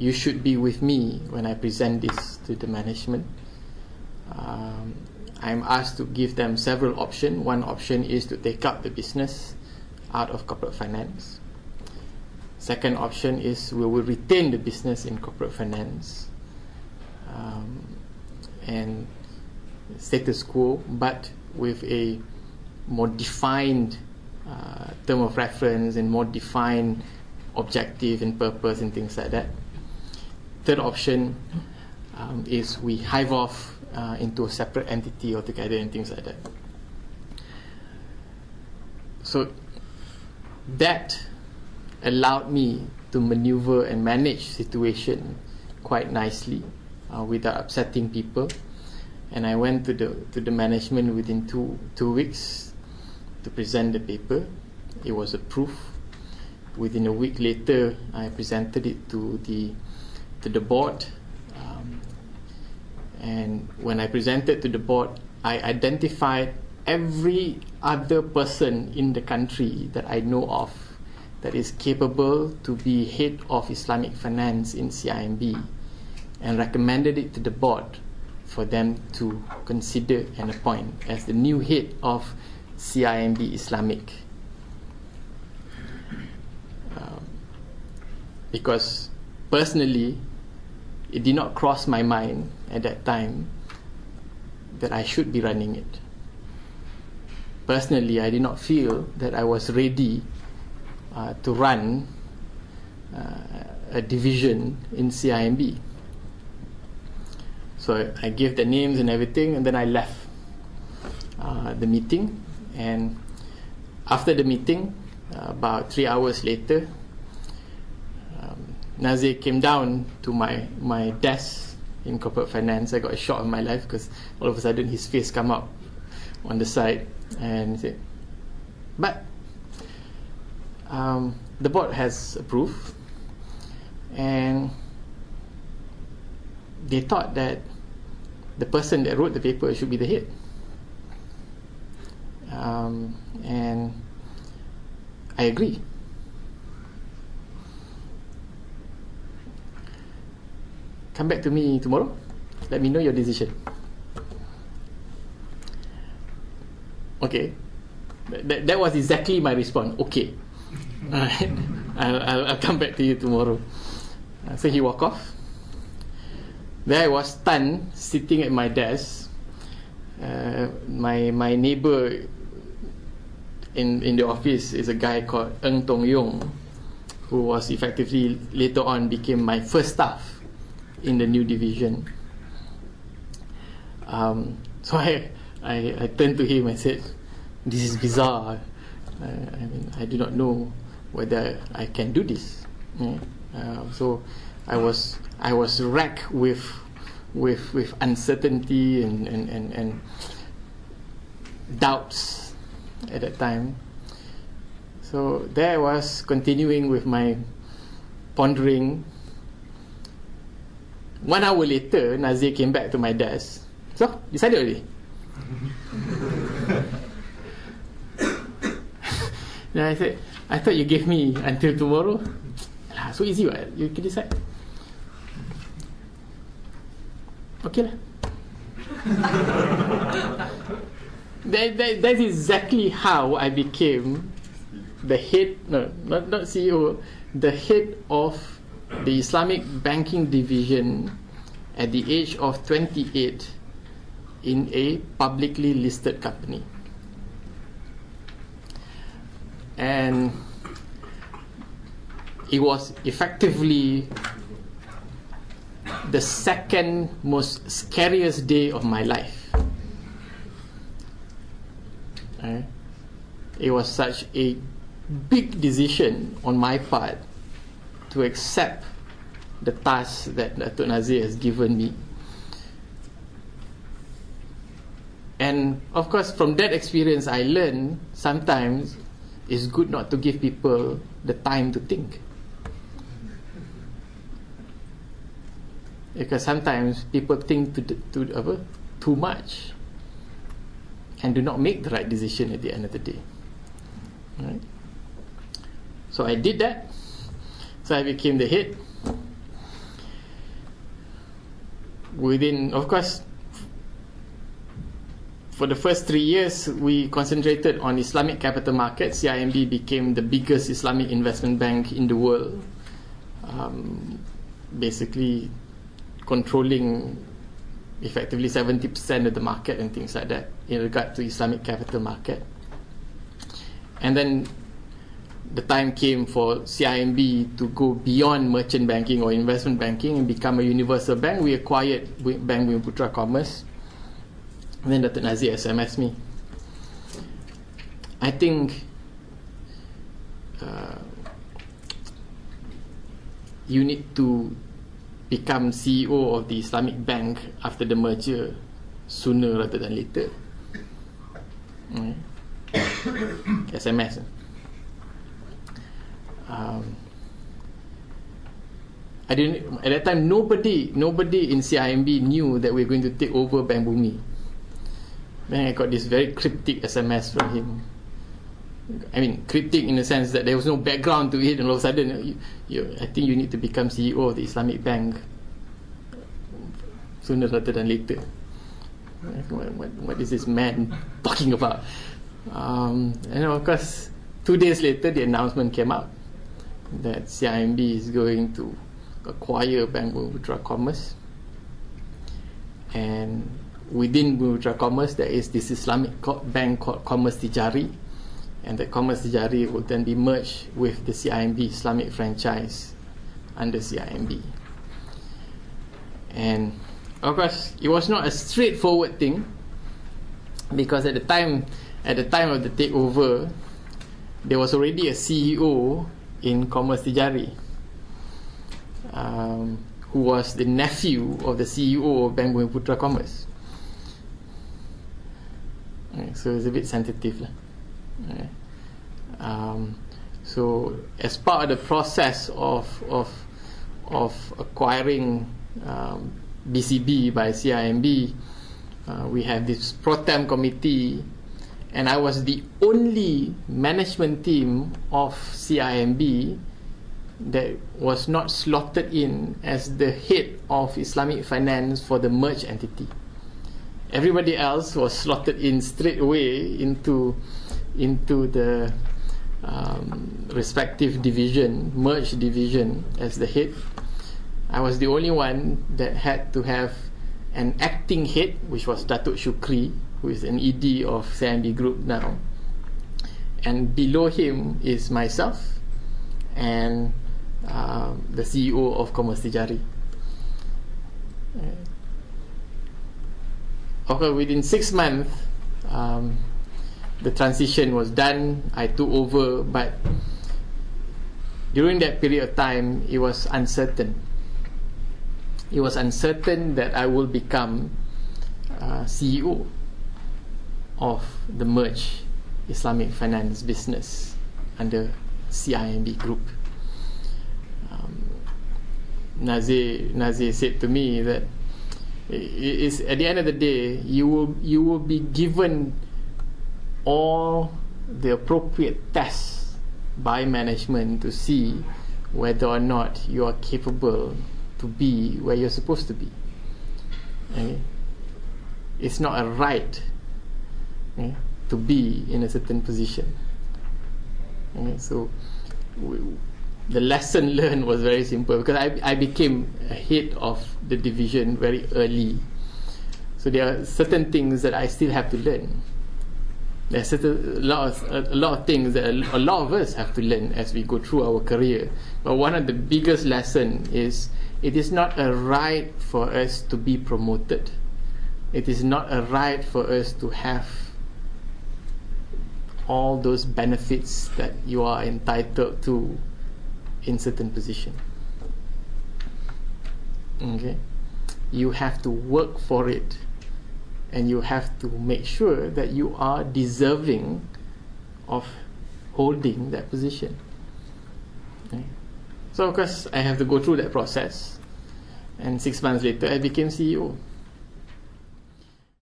you should be with me when I present this to the management. I'm asked to give them several options. One option is to take up the business out of corporate finance. Second option is we will retain the business in corporate finance and status quo, but with a more defined term of reference and more defined objective and purpose and things like that. Third option is we hive off into a separate entity altogether and things like that. So that allowed me to maneuver and manage situation quite nicely without upsetting people. And I went to the management within two weeks to present the paper. It was approved. Within a week later, I presented it to the board. And when I presented to the board, I identified every other person in the country that I know of that is capable to be head of Islamic finance in CIMB, and recommended it to the board for them to consider and appoint as the new head of CIMB Islamic. Because personally, it did not cross my mind at that time that I should be running it. Personally, I did not feel that I was ready to run a division in CIMB. So I gave the names and everything, and then I left the meeting. And after the meeting, about 3 hours later, Nazir came down to my desk in corporate finance. I got a shock of my life because all of a sudden his face come up on the side and said, but the board has approved, and they thought that the person that wrote the paper should be the head. And I agree. Come back to me tomorrow. Let me know your decision. Okay. That was exactly my response. Okay. Alright. I'll come back to you tomorrow. So he walked off. There I was stunned, sitting at my desk. My neighbor in the office is a guy called Ng Tong Yong, who was effectively later on became my first staff in the new division. So I turned to him and said, this is bizarre. I do not know whether I can do this. So I was racked with uncertainty and doubts at that time. So there I was, continuing with my pondering. 1 hour later, Nazir came back to my desk. So, decided already? Then I said, I thought you gave me until tomorrow. So easy, right? You can decide. Okay lah. That's exactly how I became the head, no, not CEO, the head of the Islamic banking division at the age of 28 in a publicly listed company. And it was effectively the second most scariest day of my life. It was such a big decision on my part to accept the task that Datuk Nazir has given me. And of course, from that experience, I learned sometimes it's good not to give people the time to think. Because sometimes people think too much and do not make the right decision at the end of the day. Right? So I did that. So I became the head. within, of course, for the first 3 years, we concentrated on Islamic capital markets. CIMB became the biggest Islamic investment bank in the world, basically controlling effectively 70% of the market and things like that in regard to Islamic capital market. And then the time came for CIMB to go beyond merchant banking or investment banking and become a universal bank. We acquired Bank Bumi Commerce. And then Datuk Nazir SMS me. I think you need to become CEO of the Islamic Bank after the merger sooner rather than later. SMS. I didn't at that time. Nobody in CIMB knew that we were going to take over Bank Bumi. Then I got this very cryptic SMS from him. I mean, cryptic in the sense that there was no background to it, and all of a sudden, I think you need to become CEO of the Islamic Bank sooner rather than later. What is this man talking about? And of course, 2 days later, the announcement came out that CIMB is going to acquire Bank Bumi Commerce, and within Bumi Commerce, there is this Islamic bank called Commerce Tijari, and the Commerce Tijari will then be merged with the CIMB Islamic franchise under CIMB. And of course, it was not a straightforward thing, because at the time of the takeover, there was already a CEO in Commerce Tijari, who was the nephew of the CEO of Bank Bumi Commerce. So it's a bit sensitive. So as part of the process of acquiring BCB by CIMB, we have this pro-tem committee, and I was the only management team of CIMB that was not slotted in as the head of Islamic finance for the merged entity. Everybody else was slotted in straight away into the respective division, merged division, as the head. I was the only one that had to have an acting head, which was Datuk Shukri, who is an ED of CIMB Group now. And below him is myself and the CEO of Commerce Tijari. Okay, within 6 months, the transition was done. I took over, but during that period of time, it was uncertain. It was uncertain that I will become CEO of the merged Islamic finance business under CIMB Group. Nazir said to me that it's, at the end of the day, you will be given all the appropriate tests by management to see whether or not you are capable to be where you're supposed to be. Okay? It's not a right, okay, to be in a certain position. Okay? So the lesson learned was very simple, because I became a head of the division very early. So there are certain things that I still have to learn. There's a lot of things that a lot of us have to learn as we go through our career. But one of the biggest lessons is, it is not a right for us to be promoted. It is not a right for us to have all those benefits that you are entitled to in certain position. Okay? You have to work for it, and you have to make sure that you are deserving of holding that position. Okay? So of course I have to go through that process, and 6 months later I became CEO.